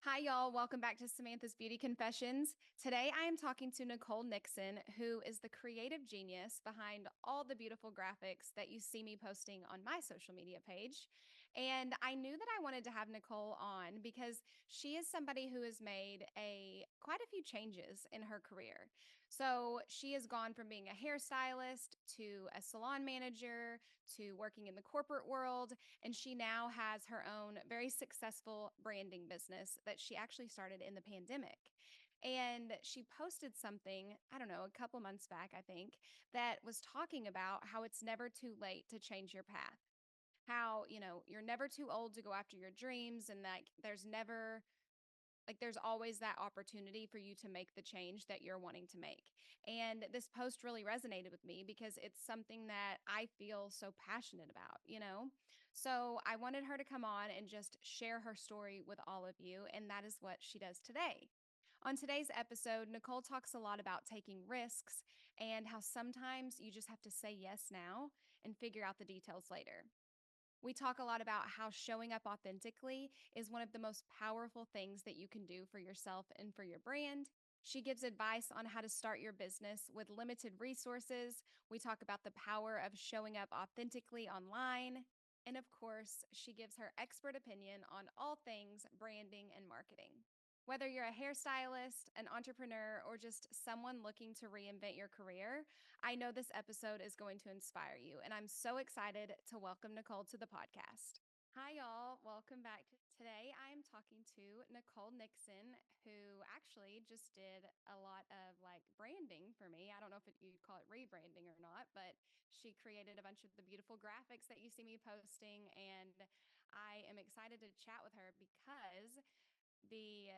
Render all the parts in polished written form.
Hi, y'all. Welcome back to Samantha's Beauty Confessions. Today, I am talking to Nicole Nixon, who is the creative genius behind all the beautiful graphics that you see me posting on my social media page. And I knew that I wanted to have Nicole on because she is somebody who has made a quite a few changes in her career. So she has gone from being a hairstylist to a salon manager to working in the corporate world, and she now has her own very successful branding business that she actually started in the pandemic. And she posted something, I don't know, a couple months back, I think, that was talking about how it's never too late to change your path. How, you're never too old to go after your dreams, and that there's always that opportunity for you to make the change that you're wanting to make. And this post really resonated with me because it's something that I feel so passionate about. So I wanted her to come on and just share her story with all of you. And that is what she does today. On today's episode, Nicole talks a lot about taking risks and how sometimes you just have to say yes now and figure out the details later. We talk a lot about how showing up authentically is one of the most powerful things that you can do for yourself and for your brand. She gives advice on how to start your business with limited resources. We talk about the power of showing up authentically online. And of course, she gives her expert opinion on all things branding and marketing. Whether you're a hairstylist, an entrepreneur, or just someone looking to reinvent your career, I know this episode is going to inspire you, and I'm so excited to welcome Nicole to the podcast. Hi, y'all. Welcome back. Today, I am talking to Nicole Nixon, who actually just did a lot of like branding for me. I don't know if you'd call it rebranding or not, but she created a bunch of the beautiful graphics that you see me posting. And I am excited to chat with her because the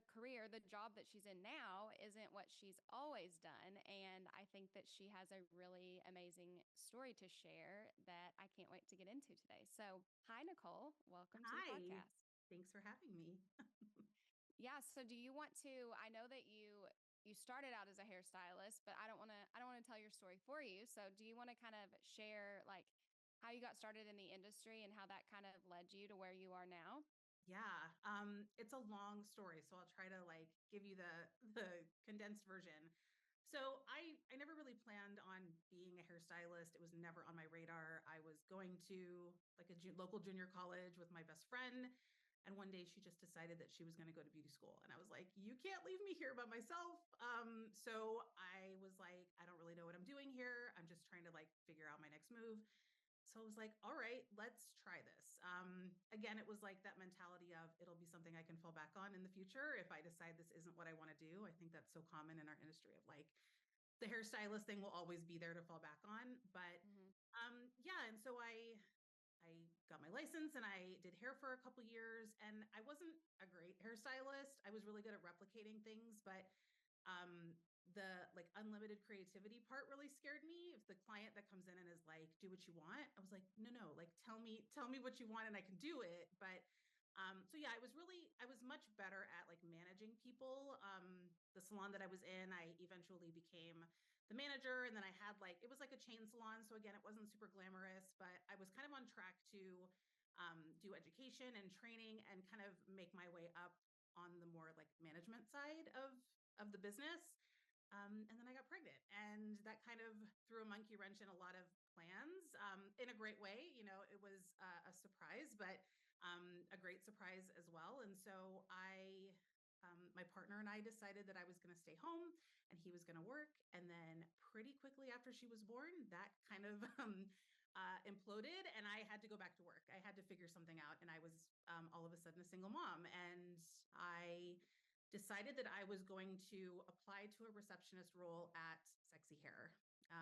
career, the job that she's in now isn't what she's always done, and I think that she has a really amazing story to share that I can't wait to get into today. So, hi Nicole, welcome to the Hi. podcast. Thanks for having me. Yeah, so do you want to I know that you started out as a hairstylist, but I don't want to tell your story for you. So, do you want to kind of share like how you got started in the industry and how that kind of led you to where you are now? Yeah, it's a long story, so I'll try to give you the condensed version. So I never really planned on being a hairstylist. It was never on my radar. I was going to like a local junior college with my best friend, and one day she just decided that she was going to go to beauty school, and I was like, "You can't leave me here by myself." So I was like, "I don't really know what I'm doing here. I'm just trying to figure out my next move." So I was like, all right, let's try this. Again, it was like that mentality of it'll be something I can fall back on in the future if I decide this isn't what I want to do. I think that's so common in our industry of the hairstylist thing will always be there to fall back on. But Hmm. yeah, and so I got my license and I did hair for a couple years, and I wasn't a great hairstylist. I was really good at replicating things, but um the unlimited creativity part really scared me. If the client that comes in and is like, do what you want, I was like, no, like tell me what you want and I can do it. But so yeah, I was much better at managing people. The salon that I was in, I eventually became the manager, and then I had it was like a chain salon, so again, it wasn't super glamorous, but I was kind of on track to do education and training and kind of make my way up on the more management side of the business. And then I got pregnant, and that kind of threw a monkey wrench in a lot of plans, in a great way. You know, it was a surprise, but a great surprise as well. And so my partner and I decided that I was going to stay home and he was going to work. And then pretty quickly after she was born, that kind of imploded, and I had to go back to work. I had to figure something out, and I was all of a sudden a single mom, and I decided that I was going to apply to a receptionist role at Sexy Hair,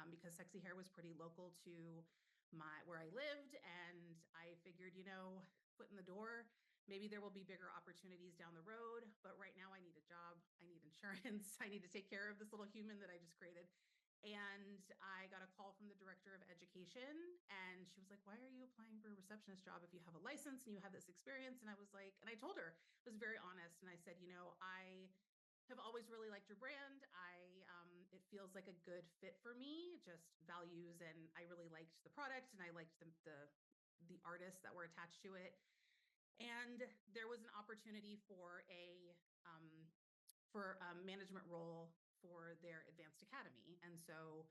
because Sexy Hair was pretty local to my where I lived, and I figured, foot in the door. Maybe there will be bigger opportunities down the road, but right now I need a job. I need insurance. I need to take care of this little human that I just created. And I got a call from the director of education, and she was like, "Why are you applying for a receptionist job if you have a license and you have this experience?" And I was like, and I told her, I was very honest, and I said, I have always really liked your brand. It feels like a good fit for me, just values, and I really liked the product, and I liked the artists that were attached to it. And there was an opportunity for a management role for their advanced academy. And so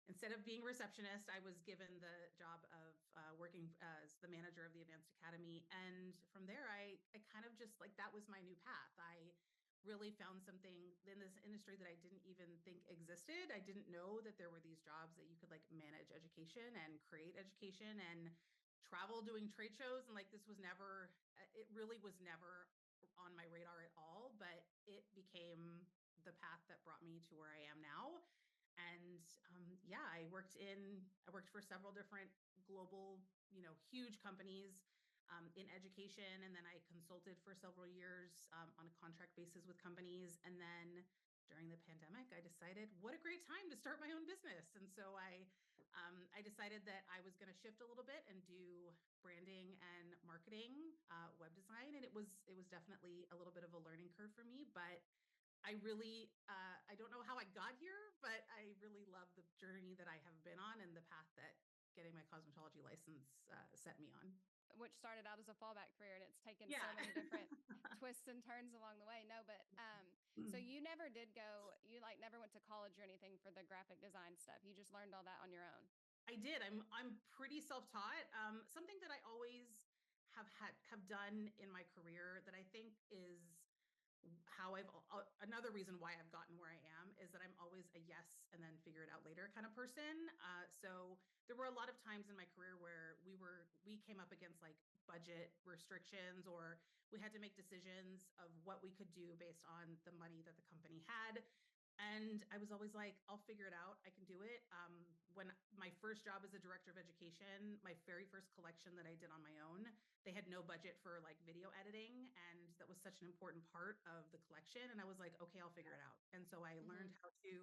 instead of being a receptionist, I was given the job of working as the manager of the advanced academy. And from there, I kind of just like that was my new path. I really found something in this industry that I didn't even think existed. I didn't know that there were these jobs that you could like manage education and create education and travel doing trade shows. And like this was never, it really was never on my radar at all, but it became the path that brought me to where I am now. And yeah, I worked for several different global, huge companies in education. And then I consulted for several years on a contract basis with companies. And then during the pandemic, I decided what a great time to start my own business. And so I decided that I was going to shift a little bit and do branding and marketing, web design. And it was definitely a little bit of a learning curve for me, but I don't know how I got here, but I really love the journey that I have been on and the path that getting my cosmetology license set me on. Which started out as a fallback career, and it's taken Yeah. so many different twists and turns along the way. No, but so you never did go, you like never went to college or anything for the graphic design stuff. You just learned all that on your own. I did. I'm pretty self-taught. Something that I always have done in my career that I think is how another reason why I've gotten where I am is that I'm always a yes and then figure it out later kind of person. So there were a lot of times in my career where we came up against like budget restrictions, or we had to make decisions of what we could do based on the money that the company had. And I was always like, I'll figure it out. I can do it. When my first job as a director of education, my very first collection that I did on my own, they had no budget for like video editing. And that was such an important part of the collection. And I was like, okay, I'll figure it out. And so I learned how to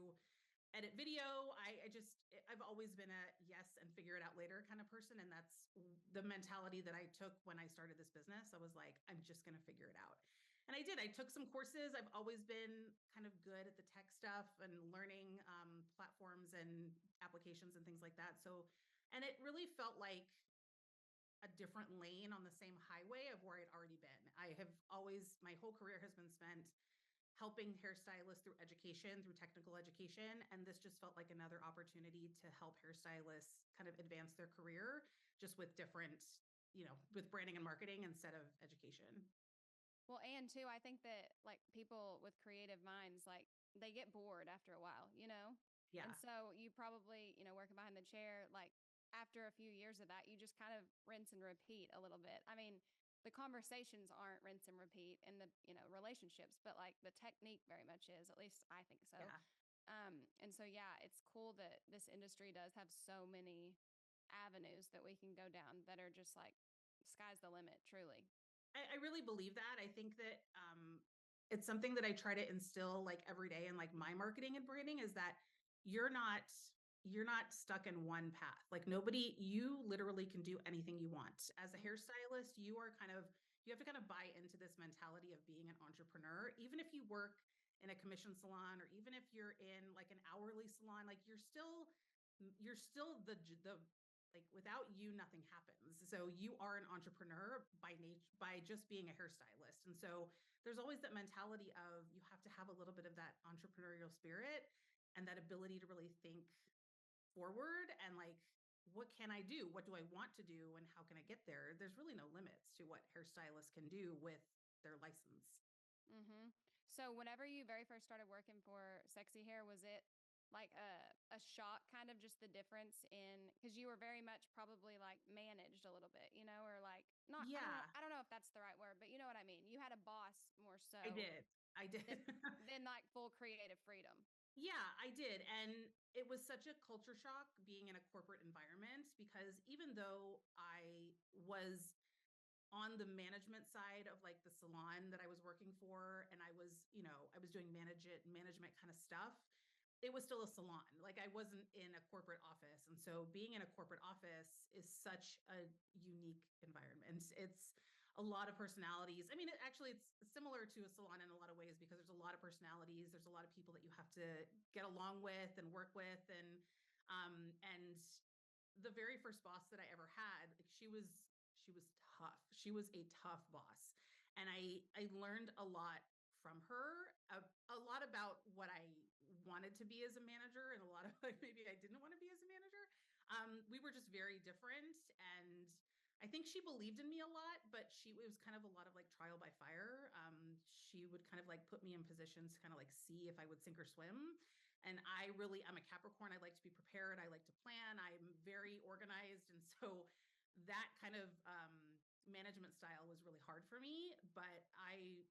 edit video. I've always been a yes and figure it out later kind of person. And that's the mentality that I took when I started this business. I was like, I'm just going to figure it out. And I did. I took some courses. I've always been kind of good at the tech stuff and learning platforms and applications and things like that. So, and it really felt like a different lane on the same highway of where I'd already been. My whole career has been spent helping hairstylists through education, through technical education. And this just felt like another opportunity to help hairstylists kind of advance their career just with different, with branding and marketing instead of education. Well, and too, I think that like people with creative minds, like they get bored after a while, you know? Yeah. And so you probably, working behind the chair, like after a few years of that, you just kind of rinse and repeat a little bit. I mean, the conversations aren't rinse and repeat in the, relationships, but like the technique very much is, at least I think so. Yeah. And so, yeah, it's cool that this industry does have so many avenues that we can go down that are just like sky's the limit, truly. I really believe that. I think that it's something that I try to instill like every day in like my marketing and branding is that you're not you're not stuck in one path. Like you literally can do anything you want. As a hairstylist, you have to kind of buy into this mentality of being an entrepreneur. Even if you work in a commission salon or even if you're in like an hourly salon, like you're still the like without you nothing happens. So you are an entrepreneur by nature, by just being a hairstylist. And so there's always that mentality of you have to have a little bit of that entrepreneurial spirit and that ability to really think forward and like what can I do, what do I want to do, and how can I get there. There's really no limits to what hairstylists can do with their license. Mm-hmm. So whenever you very first started working for Sexy Hair, was it like a shock kind of just the difference in, because you were very much probably like managed a little bit, or like not, Yeah, I don't know if that's the right word, but you know what I mean? You had a boss more I so did. I did. than like full creative freedom. Yeah, I did. And it was such a culture shock being in a corporate environment because even though I was on the management side of like the salon that I was working for and I was doing management kind of stuff, it was still a salon. Like I wasn't in a corporate office. And so being in a corporate office is such a unique environment. It's a lot of personalities. I mean, it's similar to a salon in a lot of ways because there's a lot of personalities. There's a lot of people that you have to get along with and work with. And the very first boss that I ever had, like She was tough. She was a tough boss. And I learned a lot from her, a lot about what I wanted to be as a manager and a lot of like maybe I didn't want to be as a manager. We were just very different, and I think she believed in me a lot, but it was kind of a lot of like trial by fire. She would kind of like put me in positions to kind of like see if I would sink or swim. And I'm a Capricorn. I like to be prepared. I like to plan. I'm very organized. And so that kind of management style was really hard for me. But I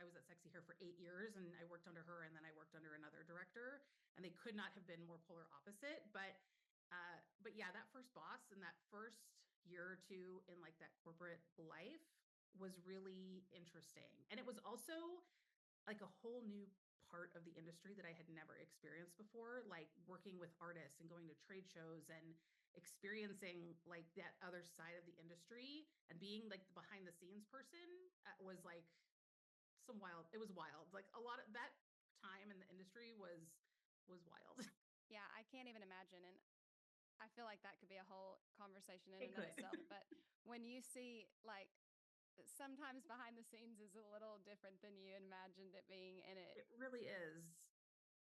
was at Sexy Hair for 8 years, and I worked under her, and then I worked under another director, and they could not have been more polar opposite. But yeah, that first boss and that first year or two in like that corporate life was really interesting. And it was also like a whole new part of the industry that I had never experienced before, like working with artists and going to trade shows and experiencing like that other side of the industry and being like the behind the scenes person was like it was wild. Like a lot of that time in the industry was wild. Yeah, I can't even imagine. And I feel like that could be a whole conversation in It and of could. itself. But when you see, like, sometimes behind the scenes is a little different than you imagined it being, and it, It really is.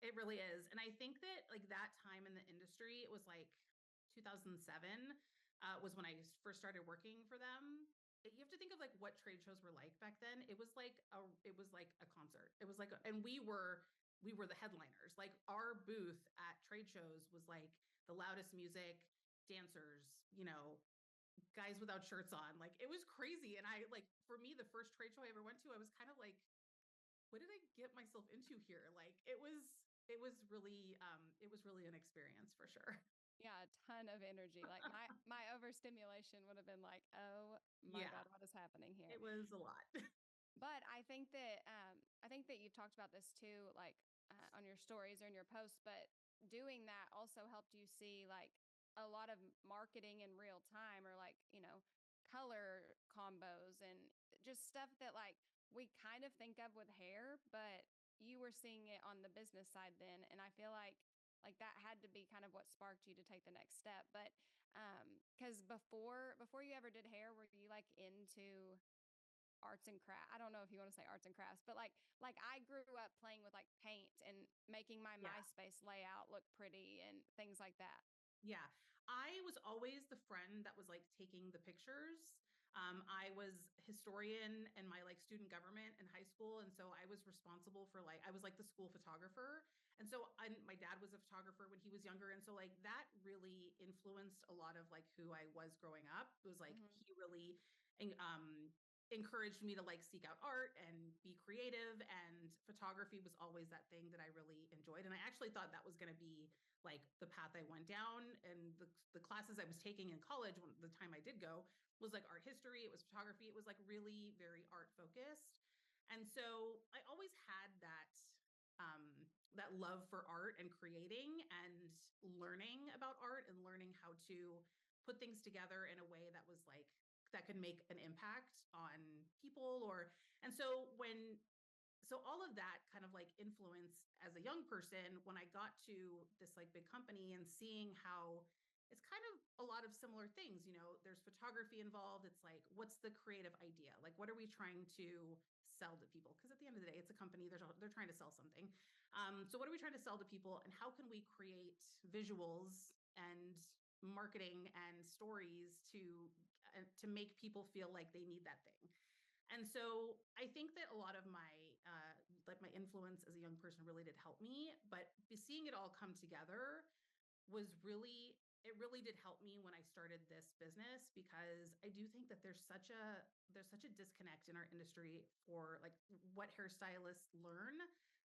It really is. And I think that like that time in the industry, it was like 2007 was when I first started working for them. You have to think of like what trade shows were like back then. It was like a concert. It was like and we were the headliners. Like our booth at trade shows was like the loudest music, dancers, guys without shirts on. Like it was crazy. And I like for me the first trade show I ever went to, I was kind of like what did I get myself into here? Like it was really an experience for sure. yeah, a ton of energy. Like my overstimulation would have been like, oh my Yeah, God, what is happening here? it was a lot. But I think that you've talked about this too, like on your stories or in your posts. But doing that also helped you see like a lot of marketing in real time, or like color combos and just stuff that like we kind of think of with hair, but you were seeing it on the business side then, and I feel like that had to be kind of what sparked you to take the next step. But because before you ever did hair, were you like into arts and craft? I don't know if you want to say arts and crafts, but like I grew up playing with like paint and making my Yeah. MySpace layout look pretty and things like that. Yeah. I was always the friend that was like taking the pictures. I was historian in my like student government in high school. And so I was responsible for like, I was like the school photographer. And so my dad was a photographer when he was younger. And so like that really influenced a lot of like who I was growing up. It was like Hmm. he really encouraged me to like seek out art and be creative. And photography was always that thing that I really enjoyed. And I actually thought that was going to be like the path I went down, and the classes I was taking in college when the time I did go was like art history, it was photography, it was like really very art focused. And so I always had that love for art and creating and learning about art and learning how to put things together in a way that was like that could make an impact on people. Or and so when so all of that kind of like influence as a young person when I got to this like big company and seeing how it's kind of a lot of similar things. There's photography involved. It's like, what's the creative idea? Like, what are we trying to sell to people? Because at the end of the day, it's a company. They're trying to sell something. So what are we trying to sell to people, and how can we create visuals and marketing and stories to make people feel like they need that thing? And so I think that a lot of my influence as a young person really did help me, but seeing it all come together it really did help me when I started this business, because I do think that there's such a disconnect in our industry for like what hairstylists learn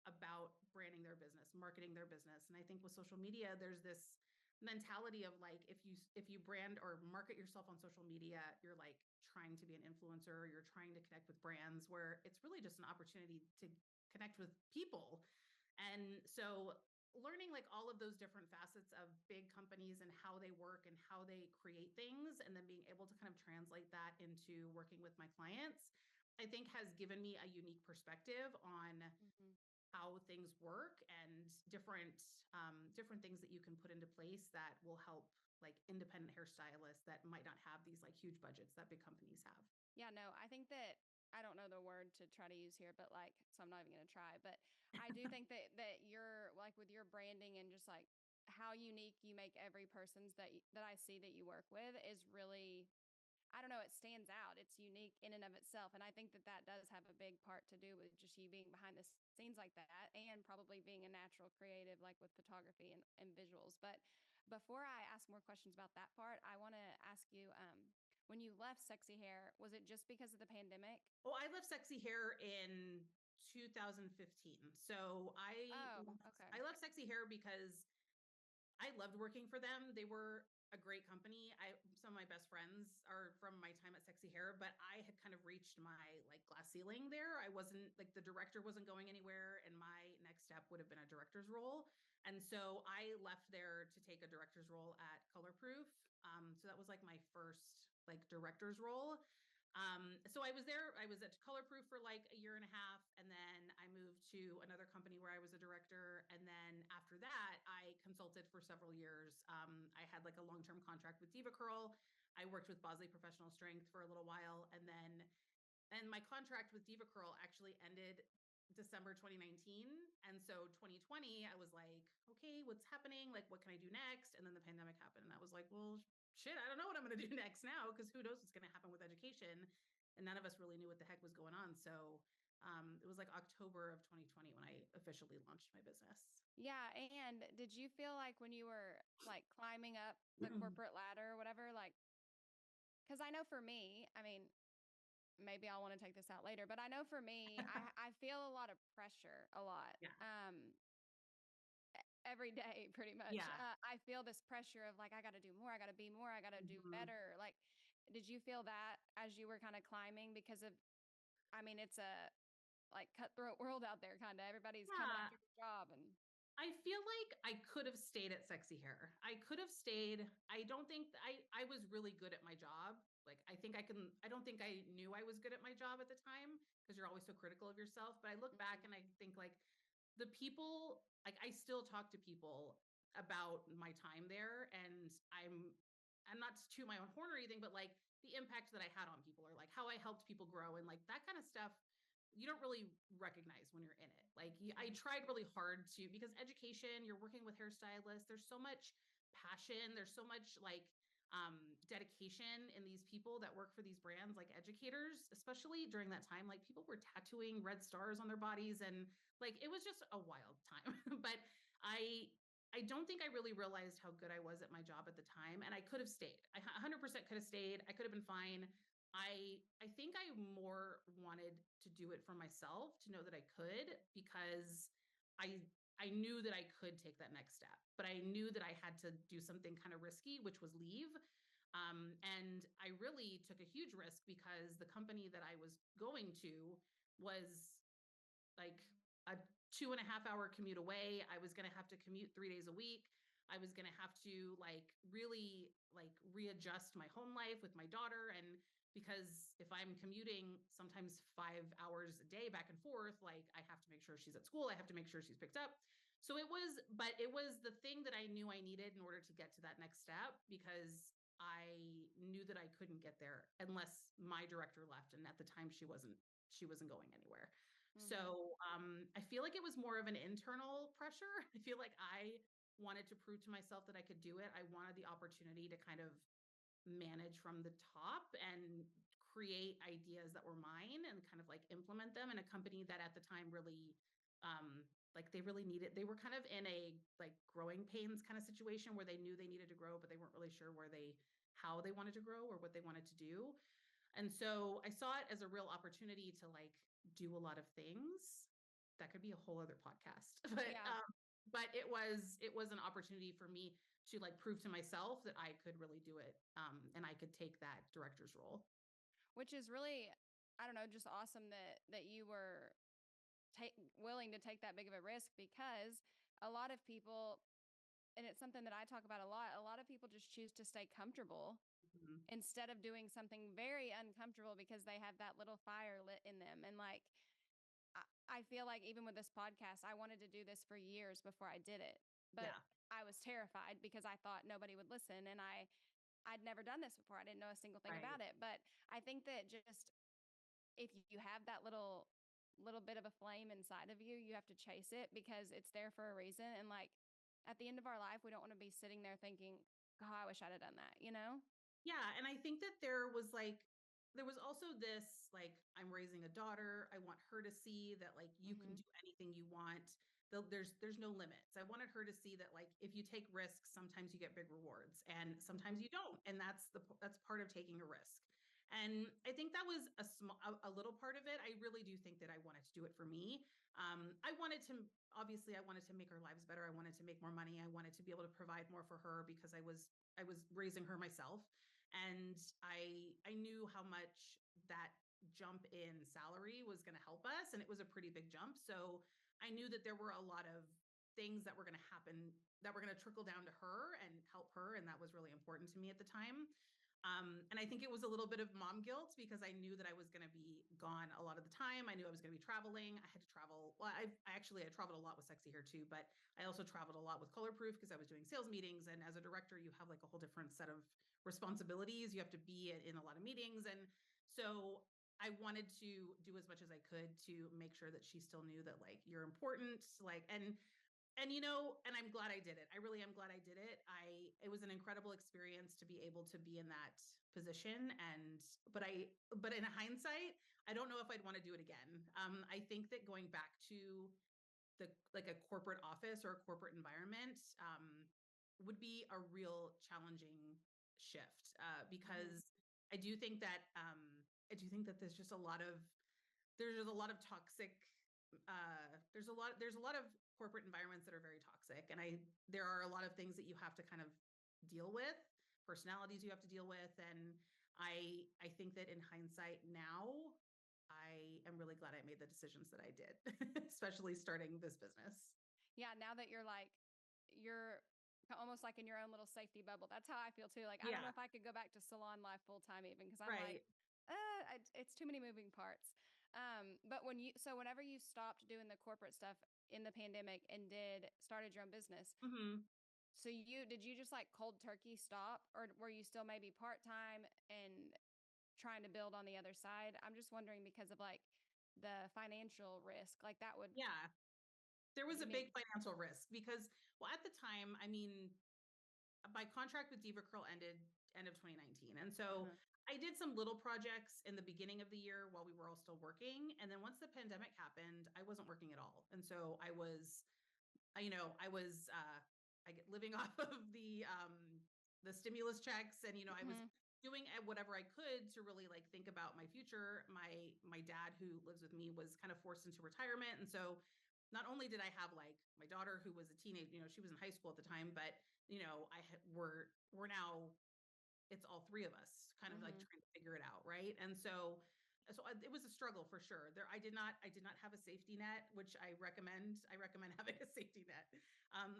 about branding their business, marketing their business. And I think with social media, there's this mentality of like if you brand or market yourself on social media, you're like trying to be an influencer, you're trying to connect with brands, where it's really just an opportunity to connect with people. And so learning like all of those different facets of big companies and how they work and how they create things, and then being able to kind of translate that into working with my clients, I think has given me a unique perspective on Hmm. how things work and different things that you can put into place that will help like independent hairstylists that might not have these like huge budgets that big companies have. Yeah, no, I think that I don't know the word to try to use here, but like, so I'm not even going to try. But I do think that you're like with your branding and just like how unique you make every person's that I see that you work with is really, I don't know, it stands out. It's unique in and of itself. And I think that that does have a big part to do with just you being behind the scenes like that and probably being a natural creative, like with photography and visuals. But before I ask more questions about that part, I want to ask you, when you left Sexy Hair, was it just because of the pandemic? Oh, I left Sexy Hair in 2015. So Oh, okay. I left Sexy Hair because I loved working for them. They were a great company. Some of my best friends are from my time at Sexy Hair, but I had kind of reached my like glass ceiling there. I wasn't like the director wasn't going anywhere, and my next step would have been a director's role. And so I left there to take a director's role at Color Proof. So that was like my first like director's role. So I was there, I was at Color Proof for like a year and a half, and then I moved to another company where I was a director. And then after that, I consulted for several years. I had like a long-term contract with Diva Curl. I worked with Bosley Professional Strength for a little while, and my contract with Diva Curl actually ended December 2019. And so 2020, I was like, okay, what's happening? Like, what can I do next? And then the pandemic happened. And I was like, well, shit, I don't know what I'm going to do next now because who knows what's going to happen with education. And none of us really knew what the heck was going on. So it was like October of 2020 when I officially launched my business. Yeah, and did you feel like when you were like climbing up the corporate ladder or whatever, like, because I know for me, I mean, maybe I'll want to take this out later, but I know for me, I feel a lot of pressure, a lot. Yeah. Every day pretty much. Yeah. I feel this pressure of like I got to do more, I got to be more, I got to do Mhm. better. Like, did you feel that as you were kind of climbing because of, I mean, it's a like cutthroat world out there, kind of everybody's coming Yeah. after your job. And I feel like I could have stayed at Sexy Hair. I could have stayed. I don't think I was really good at my job. Like I don't think I knew I was good at my job at the time because you're always so critical of yourself. But I look back and I think like the people, like I still talk to people about my time there, and I'm not to toot my own horn or anything, but like the impact that I had on people or like how I helped people grow and like that kind of stuff you don't really recognize when you're in it. Like I tried really hard to because education, you're working with hairstylists, there's so much passion, there's so much like dedication in these people that work for these brands like educators, especially during that time. Like people were tattooing red stars on their bodies and like it was just a wild time. But I I don't think I really realized how good I was at my job at the time, and I could have stayed. I 100% could have stayed. I could have been fine. I think I more wanted to do it for myself to know that I could because I I knew that I could take that next step, but I knew that I had to do something kind of risky, which was leave. And I really took a huge risk because the company that I was going to was like a 2.5 hour commute away. I was going to have to commute 3 days a week. I was going to have to like really like readjust my home life with my daughter. And because if I'm commuting sometimes 5 hours a day back and forth, like I have to make sure she's at school. I have to make sure she's picked up. So but it was the thing that I knew I needed in order to get to that next step because I knew that I couldn't get there unless my director left. And at the time she wasn't going anywhere. mm-hmm. So I feel like it was more of an internal pressure. I feel like I wanted to prove to myself that I could do it. I wanted the opportunity to kind of manage from the top and create ideas that were mine and kind of like implement them in a company that at the time really like they really needed they were kind of in a like growing pains kind of situation where they knew they needed to grow but they weren't really sure where they how they wanted to grow or what they wanted to do. And so I saw it as a real opportunity to like do a lot of things. That could be a whole other podcast. Yeah, But it was an opportunity for me to like prove to myself that I could really do it. And I could take that director's role. which is really, I don't know, just awesome that you were willing to take that big of a risk because a lot of people, and it's something that I talk about a lot of people just choose to stay comfortable Mhm. instead of doing something very uncomfortable because they have that little fire lit in them. And like, I feel like even with this podcast, I wanted to do this for years before I did it. but Yeah. I was terrified because I thought nobody would listen, and I'd never done this before. I didn't know a single thing Right. about it. But I think that just if you have that little bit of a flame inside of you, you have to chase it because it's there for a reason. And like at the end of our life, we don't want to be sitting there thinking, "Oh, I wish I'd have done that," you know? Yeah, and I think that there was also this like I'm raising a daughter. I want her to see that like you can Mhm. do anything you want. There's no limits. I wanted her to see that like if you take risks, sometimes you get big rewards and sometimes Mhm. you don't. And that's part of taking a risk. And I think that was a little part of it. I really do think that I wanted to do it for me. I wanted to obviously I wanted to make our lives better. I wanted to make more money. I wanted to be able to provide more for her because I was raising her myself, and I knew how much that jump in salary was going to help us, and it was a pretty big jump. So I knew that there were a lot of things that were going to happen that were going to trickle down to her and help her, and that was really important to me at the time. And I think it was a little bit of mom guilt because I knew that I was going to be gone a lot of the time. I knew I was going to be traveling. I had to travel. Well, I traveled a lot with Sexy Hair too, but I also traveled a lot with Color Proof because I was doing sales meetings. And as a director, you have like a whole different set of responsibilities. You have to be in a lot of meetings. And so I wanted to do as much as I could to make sure that she still knew that like you're important. Like, and and I'm glad I did it. I really am glad I did it. It was an incredible experience to be able to be in that position. And but in hindsight, I don't know if I'd want to do it again. I think that going back to the like a corporate office or a corporate environment would be a real challenging shift Mhm. because I do think that there's a lot of toxic there's a lot of corporate environments that are very toxic, and I there are a lot of things that you have to kind of deal with, personalities you have to deal with, and I think that in hindsight now I am really glad I made the decisions that I did, especially starting this business. Yeah, now that you're almost like in your own little safety bubble. That's how I feel too. Like I don't know Yeah. if I could go back to salon life full time even because I'm like, Right. it's too many moving parts. But whenever you stopped doing the corporate stuff in the pandemic and started your own business, Hmm. so did you just like cold turkey stop, or were you still maybe part time and trying to build on the other side? I'm just wondering because of like the financial risk, like that would Yeah, there was give a me. big financial risk because, well, at the time, I mean, my contract with Diva Curl ended end of 2019. And so Uh-huh. I did some little projects in the beginning of the year while we were all still working. And then once the pandemic happened, I wasn't working at all. And so I was I get living off of the stimulus checks, and I was Hmm. doing whatever I could to really like think about my future. My dad, who lives with me, was kind of forced into retirement, and so not only did I have like my daughter who was a teenage, she was in high school at the time, but we're now it's all three of us kind of like Hmm. trying to figure it out, right? And it was a struggle for sure. I did not have a safety net, which I recommend having a safety net.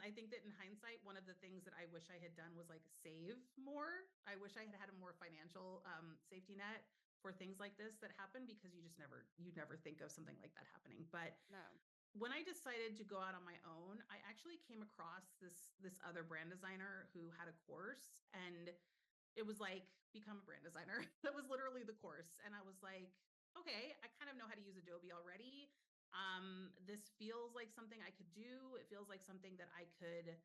I think that in hindsight, one of the things that I wish I had done was like save more. I wish I had had a more financial safety net for things like this that happen, because you never think of something like that happening. But No. when I decided to go out on my own, I actually came across this other brand designer who had a course, and it was like become a brand designer. That was literally the course. And I was like, okay, I kind of know how to use Adobe already. This feels like something I could do. It feels like something that I could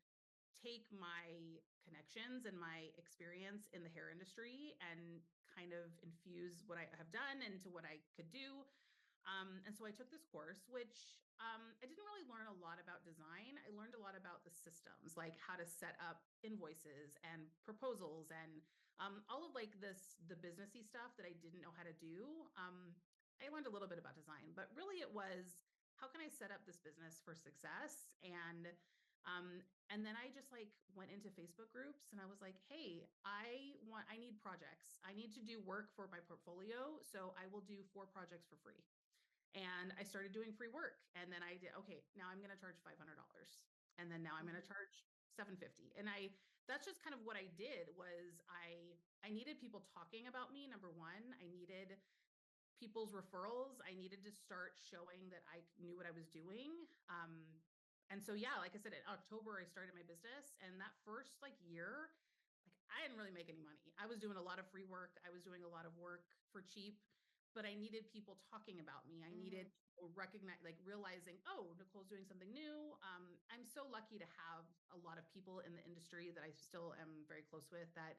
take my connections and my experience in the hair industry and kind of infuse what I have done into what I could do. And so I took this course, which I didn't really learn a lot about design. I learned a lot about the systems, like how to set up invoices and proposals and all of like the businessy stuff that I didn't know how to do. I learned a little bit about design, but really it was how can I set up this business for success? And then I just like went into Facebook groups and I was like, hey, I need projects. I need to do work for my portfolio. So I will do 4 projects for free. And I started doing free work. And then I did, okay, now I'm going to charge $500. And then now I'm going to Hmm. charge 750. And that's just kind of what I did was I needed people talking about me. Number one, I needed people's referrals. I needed to start showing that I knew what I was doing. And so, yeah, like I said, in October, I started my business. And that first like year, like I didn't really make any money. I was doing a lot of free work. I was doing a lot of work for cheap, but I needed people talking about me. I Mm-hmm. needed people recognize, like realizing, oh, Nicole's doing something new. I'm so lucky to have a lot of people in the industry that I still am very close with that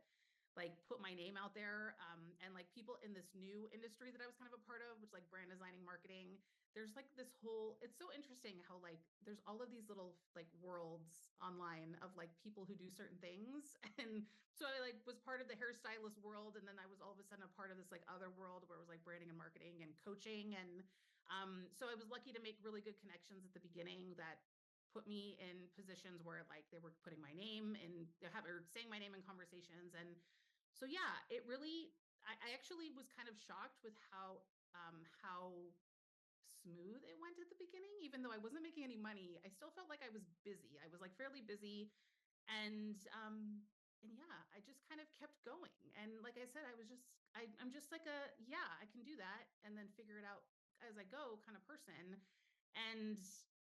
like put my name out there, and like people in this new industry that I was kind of a part of, which like brand designing, marketing. There's like this whole, it's so interesting how like there's all of these little like worlds online of like people who do certain things. And so I like was part of the hairstylist world, and then I was all of a sudden a part of this like other world where it was like branding and marketing and coaching. And so I was lucky to make really good connections at the beginning that put me in positions where like they were putting my name and or saying my name in conversations. And so yeah, it really, I actually was kind of shocked with how smooth it went at the beginning. Even though I wasn't making any money, I still felt like I was busy. I was like fairly busy. And yeah, I just kind of kept going. And like I said, I'm just like a, yeah, I can do that and then figure it out as I go kind of person. And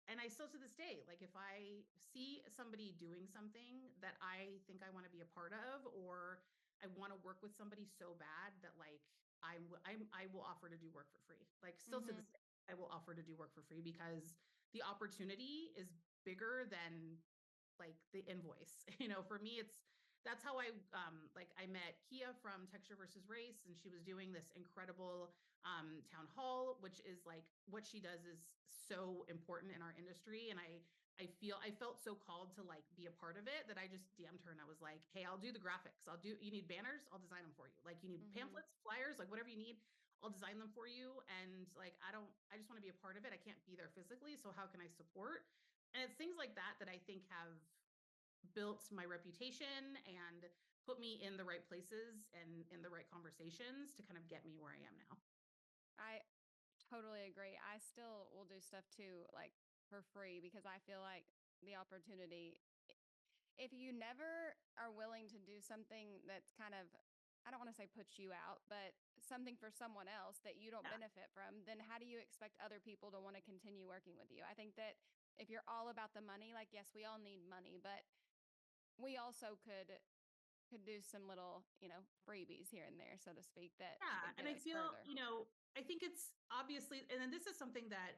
and I still to this day, like if I see somebody doing something that I think I want to be a part of, or I want to work with somebody so bad that like I will offer to do work for free. Like still to Mm-hmm. this day, I will offer to do work for free because the opportunity is bigger than like the invoice. For me, that's how like I met Kia from Texture versus Race, and she was doing this incredible town hall, which is like what she does is so important in our industry. And I felt so called to like be a part of it that I just DM'd her and I was like, hey, I'll do the graphics. You need banners, I'll design them for you. Like you need Mm-hmm. pamphlets, flyers, like whatever you need, I'll design them for you. And like I just want to be a part of it. I can't be there physically, so how can I support? And it's things like that that I think have built my reputation and put me in the right places and in the right conversations to kind of get me where I am now. I totally agree. I still will do stuff too, like for free, because I feel like the opportunity, if you never are willing to do something that's kind of, I don't want to say puts you out, but something for someone else that you don't Yeah. benefit from, then how do you expect other people to want to continue working with you? I think that if you're all about the money, like, yes, we all need money, but we also could do some little, freebies here and there, so to speak, that Yeah. And get I us feel, further. I think it's obviously, and then this is something that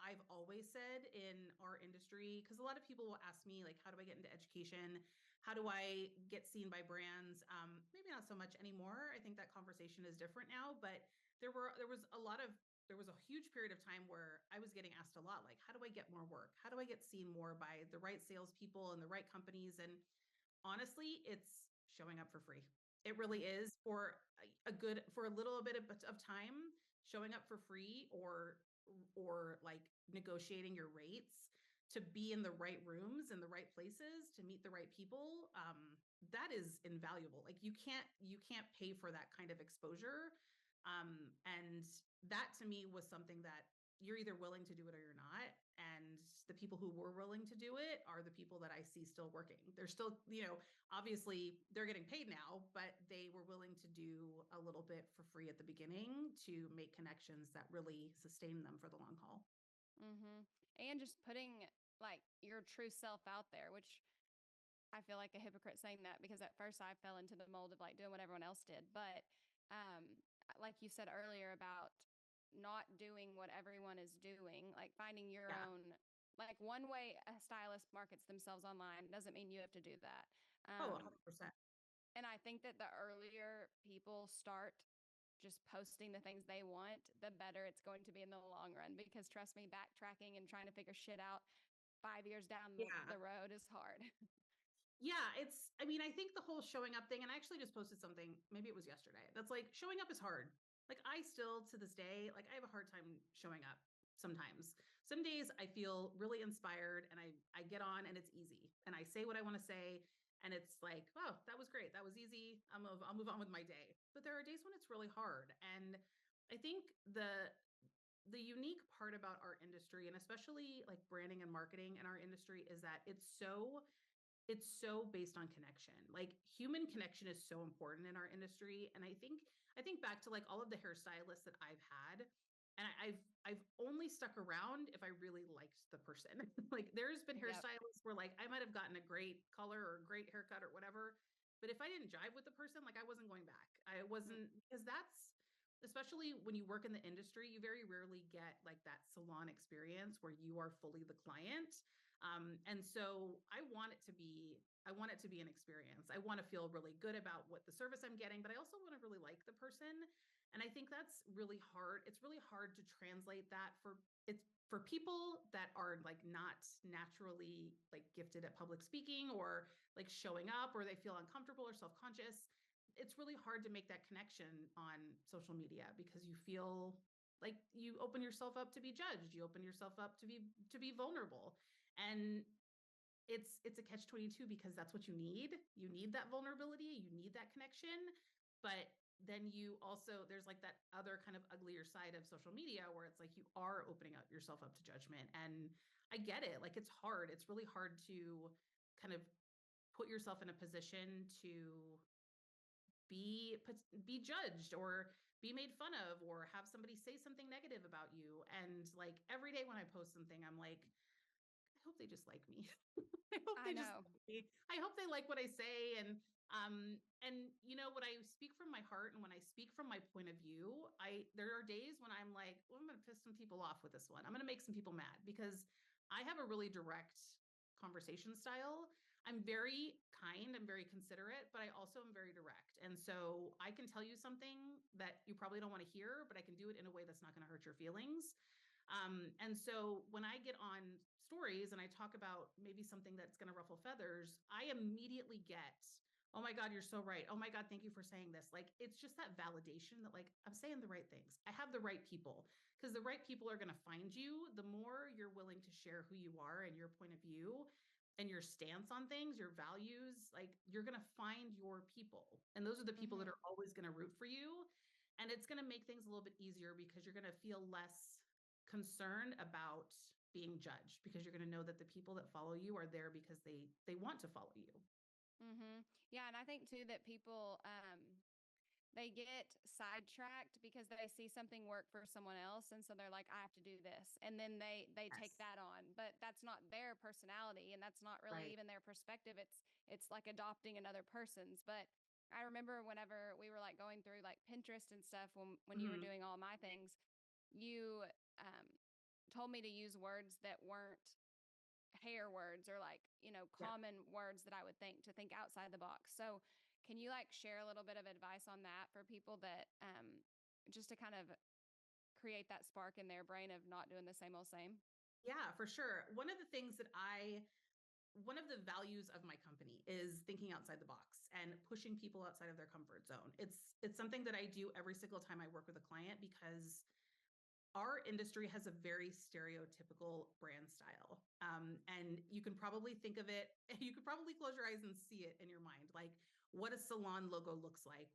I've always said in our industry, because a lot of people will ask me, like, how do I get into education? How do I get seen by brands? Maybe not so much anymore. I think that conversation is different now, but there was a huge period of time where I was getting asked a lot, like, how do I get more work? How do I get seen more by the right salespeople and the right companies? And honestly, it's showing up for free. It really is for for a little bit of time, showing up for free, or like negotiating your rates to be in the right rooms in the right places to meet the right people. That is invaluable. Like you can't pay for that kind of exposure. And that to me was something that you're either willing to do it or you're not. And the people who were willing to do it are the people that I see still working. They're still, obviously they're getting paid now, but they were willing to do a little bit for free at the beginning to make connections that really sustain them for the long haul. Mm-hmm. And just putting like your true self out there, which I feel like a hypocrite saying that because at first I fell into the mold of like doing what everyone else did. But um, like you said earlier about not doing what everyone is doing, like finding your Yeah. own, like one way a stylist markets themselves online doesn't mean you have to do that. Oh, Um, 100%. and I think that the earlier people start just posting the things they want, the better it's going to be in the long run. Because trust me, backtracking and trying to figure shit out 5 years down Yeah. the road is hard. Yeah, I mean, I think the whole showing up thing, and I actually just posted something, maybe it was yesterday, that's like showing up is hard. Like, I still to this day, like, I have a hard time showing up sometimes. Some days I feel really inspired and I get on and it's easy and I say what I want to say. And it's like, oh, that was great. That was easy. I'll move on with my day. But there are days when it's really hard. And I think the unique part about our industry, and especially like branding and marketing in our industry, is that it's so based on connection. Like human connection is so important in our industry. And I think back to like all of the hairstylists that I've had, And I've only stuck around if I really liked the person. Like there's been Yep. hairstylists where like I might have gotten a great color or a great haircut or whatever, but if I didn't jive with the person, like I wasn't going back. I Mm. wasn't, because that's, especially when you work in the industry, you very rarely get like that salon experience where you are fully the client. And so I want it to be an experience. I want to feel really good about what the service I'm getting, but I also want to really like the person. And I think that's really hard. It's really hard to translate that for people that are like not naturally like gifted at public speaking or like showing up, or they feel uncomfortable or self-conscious. It's really hard to make that connection on social media because you feel like you open yourself up to be judged, you open yourself up to be vulnerable. And it's a catch 22 because that's what you need. You need that vulnerability, you need that connection. But then you also, there's like that other kind of uglier side of social media where it's like you are opening up yourself up to judgment. And I get it. Like it's hard. It's really hard to kind of put yourself in a position to be be judged or be made fun of or have somebody say something negative about you. And like every day when I post something, I'm like, I hope they just like me. I hope I they just know. like me. I hope they like what I say. And you know, when I speak from my heart and when I speak from my point of view, there are days when I'm like, well, I'm gonna piss some people off with this one. I'm gonna make some people mad because I have a really direct conversation style. I'm very kind, I'm very considerate, but I also am very direct. And so I can tell you something that you probably don't want to hear, but I can do it in a way that's not going to hurt your feelings. And so when I get on stories and I talk about maybe something that's going to ruffle feathers, I immediately get, oh my God, you're so right. Oh my God, thank you for saying this. Like, it's just that validation that, like, I'm saying the right things. I have the right people because the right people are going to find you. The more you're willing to share who you are and your point of view and your stance on things, your values, like, you're going to find your people. And those are the people that Hmm. are always going to root for you. And it's going to make things a little bit easier because you're going to feel less concerned about being judged because you're going to know that the people that follow you are there because they want to follow you. Yeah, and I think too that people they get sidetracked because they see something work for someone else, and so they're like, I have to do this, and then they Yes. take that on, but that's not their personality, and that's not really Right. even their perspective. It's like adopting another person's. But I remember whenever we were like going through like Pinterest and stuff, when you were Mm-hmm. doing all my things, you um told me to use words that weren't hair words, or like, Yep. common words that I would think to think outside the box. So can you like share a little bit of advice on that for people that just to kind of create that spark in their brain of not doing the same old same? Yeah, for sure. One of the values of my company is thinking outside the box and pushing people outside of their comfort zone. It's something that I do every single time I work with a client because our industry has a very stereotypical brand style. And you can probably think of it, you could probably close your eyes and see it in your mind, like what a salon logo looks like.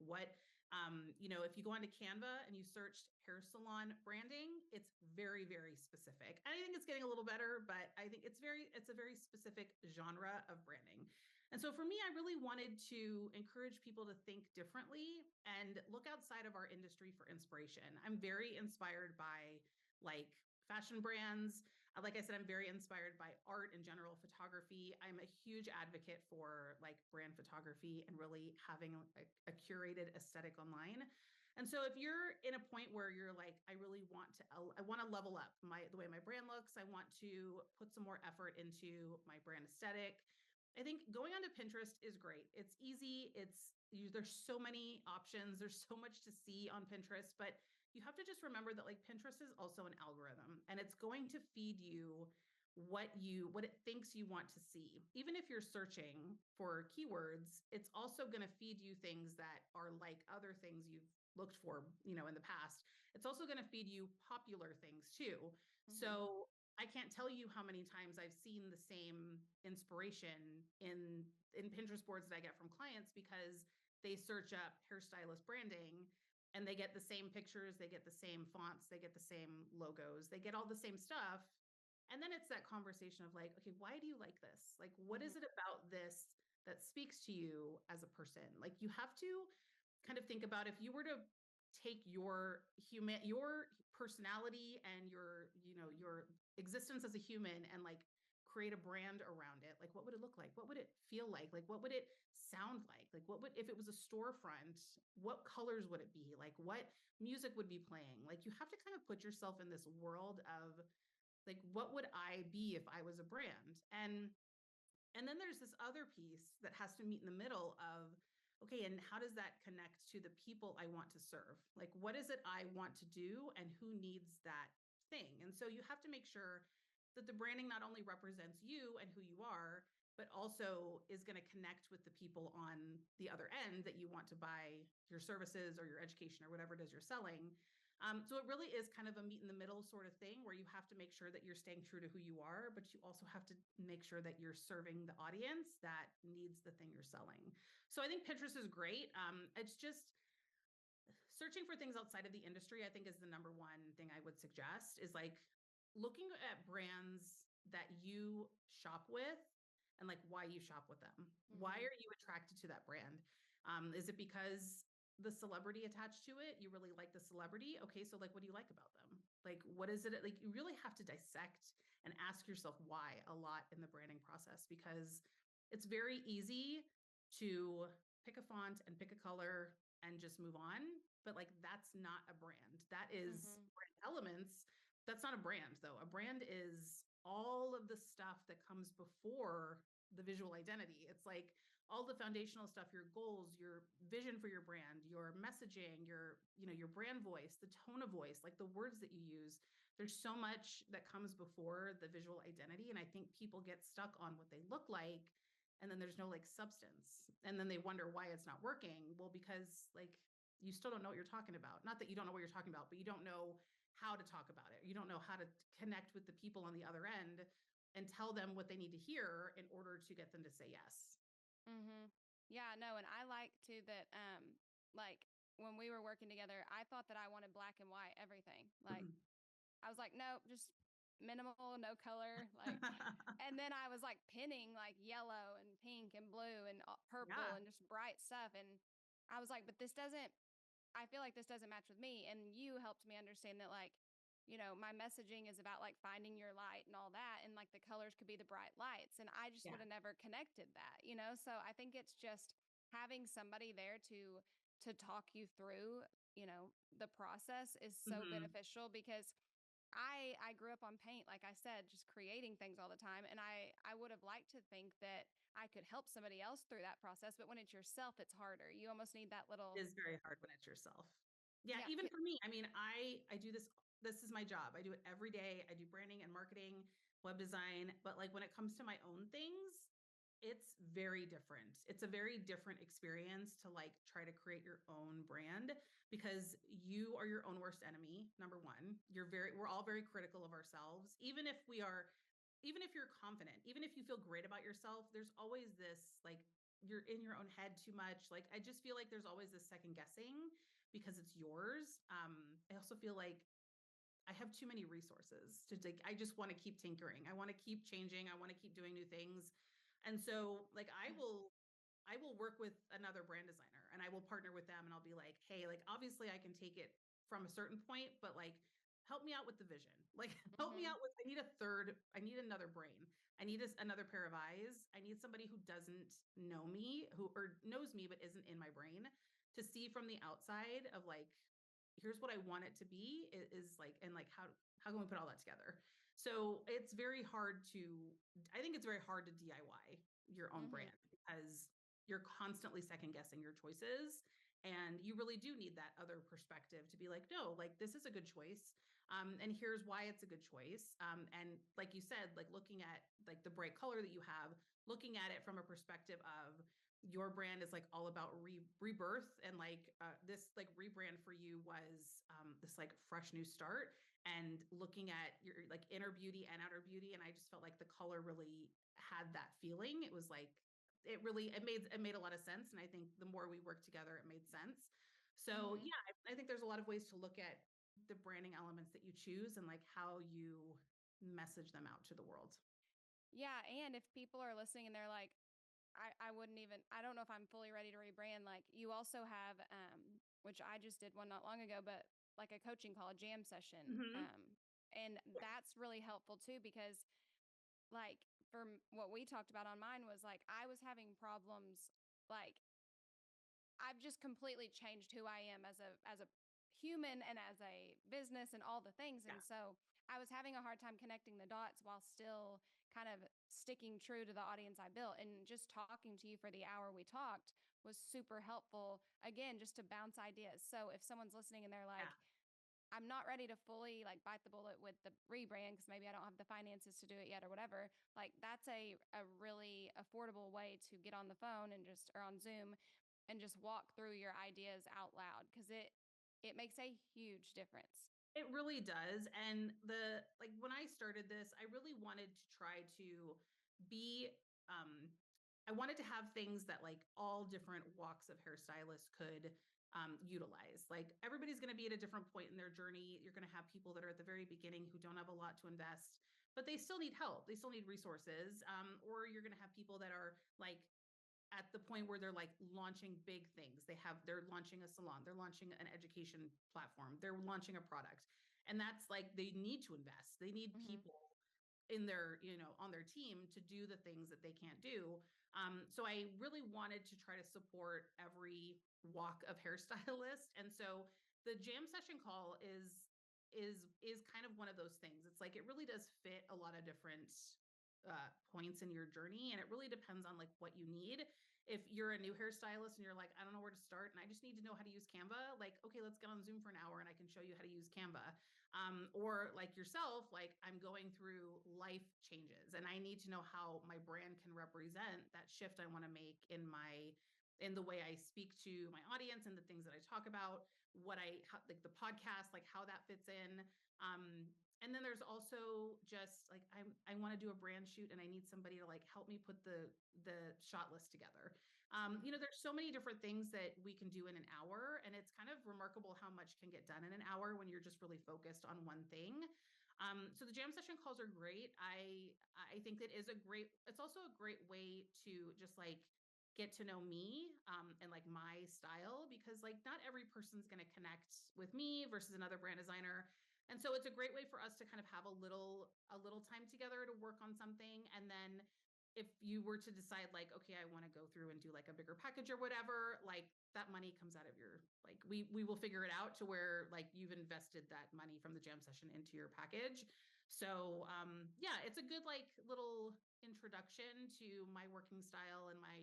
If you go onto Canva and you searched hair salon branding, it's very, very specific. And I think it's getting a little better, but I think it's a very specific genre of branding. And so for me, I really wanted to encourage people to think differently and look outside of our industry for inspiration. I'm very inspired by like fashion brands. Like I said, I'm very inspired by art in general, photography. I'm a huge advocate for like brand photography and really having a curated aesthetic online. And so if you're in a point where you're like, I want to level up the way my brand looks. I want to put some more effort into my brand aesthetic. I think going onto Pinterest is great. It's easy. There's so many options. There's so much to see on Pinterest, but you have to just remember that like Pinterest is also an algorithm and it's going to feed you what it thinks you want to see. Even if you're searching for keywords, it's also going to feed you things that are like other things you've looked for, in the past. It's also going to feed you popular things too. Hmm. So I can't tell you how many times I've seen the same inspiration in Pinterest boards that I get from clients because they search up hairstylist branding and they get the same pictures, they get the same fonts, they get the same logos, they get all the same stuff. And then it's that conversation of like, okay, why do you like this? Like, what Hmm. is it about this that speaks to you as a person? Like, you have to kind of think about if you were to take your personality and your existence as a human and like create a brand around it. Like, what would it look like? What would it feel like? Like, what would it sound like? Like, what would, if it was a storefront, what colors would it be? Like, what music would be playing? Like, you have to kind of put yourself in this world of like, what would I be if I was a brand? And then there's this other piece that has to meet in the middle of, okay, and how does that connect to the people I want to serve? Like, what is it I want to do and who needs that thing? And so you have to make sure that the branding not only represents you and who you are, but also is going to connect with the people on the other end that you want to buy your services or your education or whatever it is you're selling. So it really is kind of a meet in the middle sort of thing where you have to make sure that you're staying true to who you are, but you also have to make sure that you're serving the audience that needs the thing you're selling. So I think Pinterest is great. It's just searching for things outside of the industry, I think is the number one thing I would suggest is like looking at brands that you shop with and like why you shop with them. Why Mm-hmm. are you attracted to that brand? Is it because the celebrity attached to it? You really like the celebrity? Okay, so like, what do you like about them? Like, what is it? Like, you really have to dissect and ask yourself why a lot in the branding process because it's very easy to pick a font and pick a color and just move on. But like, that's not a brand. That is Mm-hmm. brand elements. That's not a brand, though. A brand is all of the stuff that comes before the visual identity. It's like all the foundational stuff, your goals, your vision for your brand, your messaging, your brand voice, the tone of voice, like the words that you use. There's so much that comes before the visual identity. And I think people get stuck on what they look like and then there's no like substance. And then they wonder why it's not working. Well, because like you still don't know what you're talking about. Not that you don't know what you're talking about, but you don't know how to talk about it. You don't know how to connect with the people on the other end and tell them what they need to hear in order to get them to say yes. Mm-hmm. Yeah, no, and I like too that like when we were working together, I thought that I wanted black and white everything. Like I was like, nope, just minimal, no color. Like and then I was like pinning like yellow and pink and blue and purple Yeah. and just bright stuff and I was like, but this doesn't I feel like this doesn't match with me. And you helped me understand that, like, my messaging is about like finding your light and all that. And like the colors could be the bright lights. And I just Yeah. would have never connected that. So I think it's just having somebody there to talk you through, the process is so Hmm. beneficial because I grew up on paint, like I said, just creating things all the time. And I would have liked to think that I could help somebody else through that process. But when it's yourself, it's harder. You almost need that It little, is very hard when it's yourself. Yeah, yeah. even for me. I mean, I do this. This is my job. I do it every day. I do branding and marketing, web design. But like when it comes to my own things, it's very different. It's a very different experience to like try to create your own brand because you are your own worst enemy. Number one, we're all very critical of ourselves, even if you're confident, even if you feel great about yourself, there's always this like you're in your own head too much. Like I just feel like there's always this second guessing because it's yours. I also feel like I have too many resources to like I just want to keep tinkering. I want to keep changing. I want to keep doing new things. And so like I will work with another brand designer and I will partner with them and I'll be like, "Hey, like obviously I can take it from a certain point, but like help me out with the vision. Like help me Mhm. out with I need another brain. I need another pair of eyes. I need somebody who doesn't know me, who or knows me but isn't in my brain to see from the outside of like here's what I want it to be is like and like how can we put all that together? So it's very hard to I think it's very hard to DIY your own Mhm. brand because you're constantly second guessing your choices and you really do need that other perspective to be like no like this is a good choice and here's why it's a good choice and like you said like looking at like the bright color that you have looking at it from a perspective of your brand is like all about rebirth and like this like rebrand for you was this like fresh new start and looking at your like inner beauty and outer beauty and I just felt like the color really had that feeling it was like it made a lot of sense and I think the more we worked together it made sense so Mhm. yeah I think there's a lot of ways to look at the branding elements that you choose and like how you message them out to the world. Yeah, and if people are listening and they're like, I wouldn't even I don't know if I'm fully ready to rebrand. Like you also have which I just did one not long ago, but like a coaching call, a jam session. Hmm. And that's really helpful too, because like what we talked about on mine was like, I was having problems, like I've just completely changed who I am as a human and as a business and all the things. Yeah. And so I was having a hard time connecting the dots while still kind of sticking true to the audience I built. And just talking to you for the hour we talked was super helpful. Again, just to bounce ideas. So if someone's listening and they're like, Yeah. I'm not ready to fully like bite the bullet with the rebrand because maybe I don't have the finances to do it yet or whatever. Like that's a really affordable way to get on the phone and just or on Zoom and just walk through your ideas out loud because it makes a huge difference. It really does. And when I started this, I really wanted to try to be I wanted to have things that like all different walks of hairstylists could utilize. Like everybody's going to be at a different point in their journey. You're going to have people that are at the very beginning who don't have a lot to invest, but they still need help. They still need resources. Or you're going to have people that are like at the point where they're like launching big things. They're launching a salon, they're launching an education platform, they're launching a product. And that's like they need to invest. They need Mm-hmm. people in their, on their team to do the things that they can't do. So I really wanted to try to support every walk of hairstylist. And so the jam session call is kind of one of those things. It's like it really does fit a lot of different points in your journey, and it really depends on like what you need. If you're a new hairstylist and you're like, I don't know where to start and I just need to know how to use Canva, like, okay, let's get on Zoom for an hour and I can show you how to use Canva. Or like yourself, like I'm going through life changes and I need to know how my brand can represent that shift I want to make in the way I speak to my audience and the things that I talk about, like the podcast, like how that fits in. And then there's also just like I want to do a brand shoot and I need somebody to like help me put the shot list together. There's so many different things that we can do in an hour, and it's kind of remarkable how much can get done in an hour when you're just really focused on one thing. So the jam session calls are great. I think it's also a great way to just like get to know me and like my style, because like not every person's going to connect with me versus another brand designer. And so it's a great way for us to kind of have a little time together to work on something. And then if you were to decide like, okay, I want to go through and do like a bigger package or whatever, like that money comes out of your, like we will figure it out to where like you've invested that money from the jam session into your package. So yeah, it's a good like little introduction to my working style and my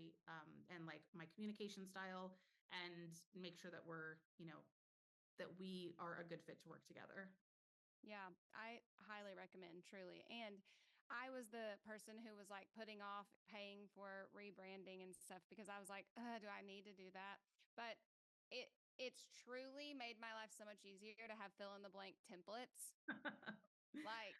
and like my communication style, and make sure that that we are a good fit to work together. Yeah, I highly recommend, truly. And I was the person who was like putting off paying for rebranding and stuff because I was like, do I need to do that? But it's truly made my life so much easier to have fill in the blank templates. Like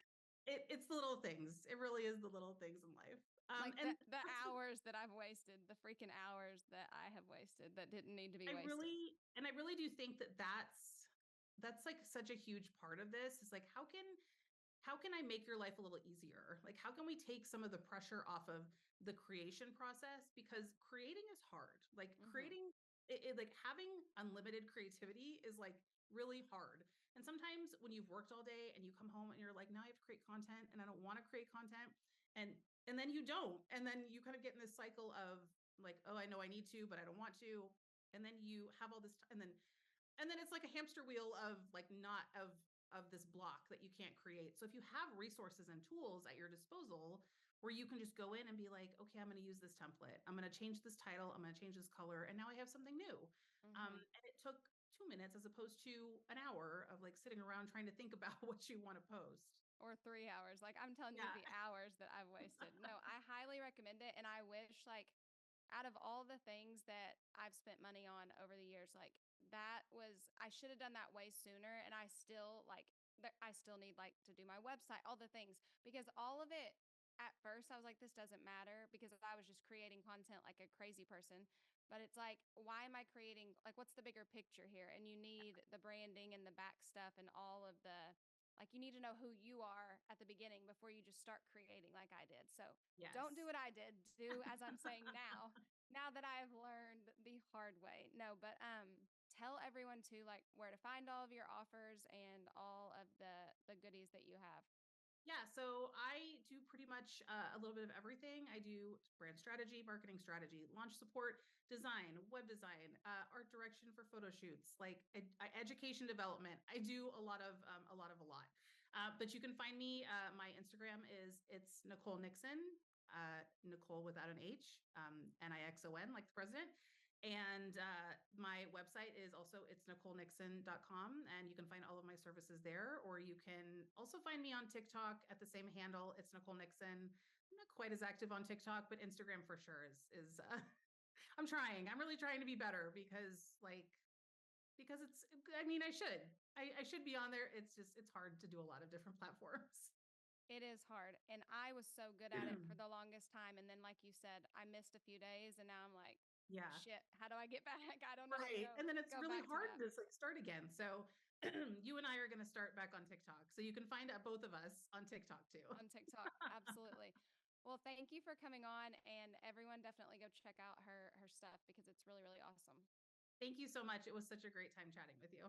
It's the little things. It really is the little things in life. like And the that's hours that I've wasted, the freaking hours that I have wasted that didn't need to be wasted. I really do think that that's like such a huge part of this is like how can I make your life a little easier? Like how can we take some of the pressure off of the creation process, because creating is hard. Like Hmm. creating like having unlimited creativity is like really hard. And sometimes when you've worked all day and you come home and you're like, now I have to create content and I don't want to create content, and and then you don't, and then you kind of get in this cycle of like, oh, I know I need to but I don't want to, and then you have all this and then it's like a hamster wheel of like not of this block that you can't create. So if you have resources and tools at your disposal where you can just go in and be like, okay, I'm going to use this template, I'm going to change this title, I'm going to change this color, and now I have something new. Hmm. And it took 2 minutes as opposed to an hour of like sitting around trying to think about what you want to post. Or 3 hours. Like I'm telling you Yeah. the hours that I've wasted. No, I highly recommend it. And I wish, like, out of all the things that I've spent money on over the years, like that was, I should have done that way sooner. And I still, like, I still need, like, to do my website, all the things, because all of it at first I was like, this doesn't matter because I was just creating content like a crazy person. But it's like, why am I creating, like, what's the bigger picture here? And you need the branding and the back stuff and all of the, like, you need to know who you are at the beginning before you just start creating like I did. So don't do Yes. what I did. Do as I'm saying now, now that I have learned the hard way. No, but tell everyone too, like where to find all of your offers and all of the goodies that you have. Yeah, so I do pretty much a little bit of everything. I do brand strategy, marketing strategy, launch support, design, web design, art direction for photo shoots, like education development. I do a lot of a lot. But you can find me. My Instagram it's Nicole Nixon, Nicole without an H, Nixon, like the president. And my website is also it's NicoleNixon.com, and you can find all of my services there. Or you can also find me on TikTok at the same handle. It's Nicole Nixon. I'm not quite as active on TikTok, but Instagram for sure is I'm trying. I'm really trying to be better because it's I mean I should be on there. It's just it's hard to do a lot of different platforms. It is hard. And I was so good at it for the longest time. And then, like you said, I missed a few days and now I'm like, Yeah. shit, how do I get back? I don't know how to Right. And then it's go really back to hard that to like start again. So you and I are going to start back on TikTok. So you can find both of us on TikTok too. on TikTok. Absolutely. Well, thank you for coming on, and everyone definitely go check out her stuff because it's really, really awesome. Thank you so much. It was such a great time chatting with you.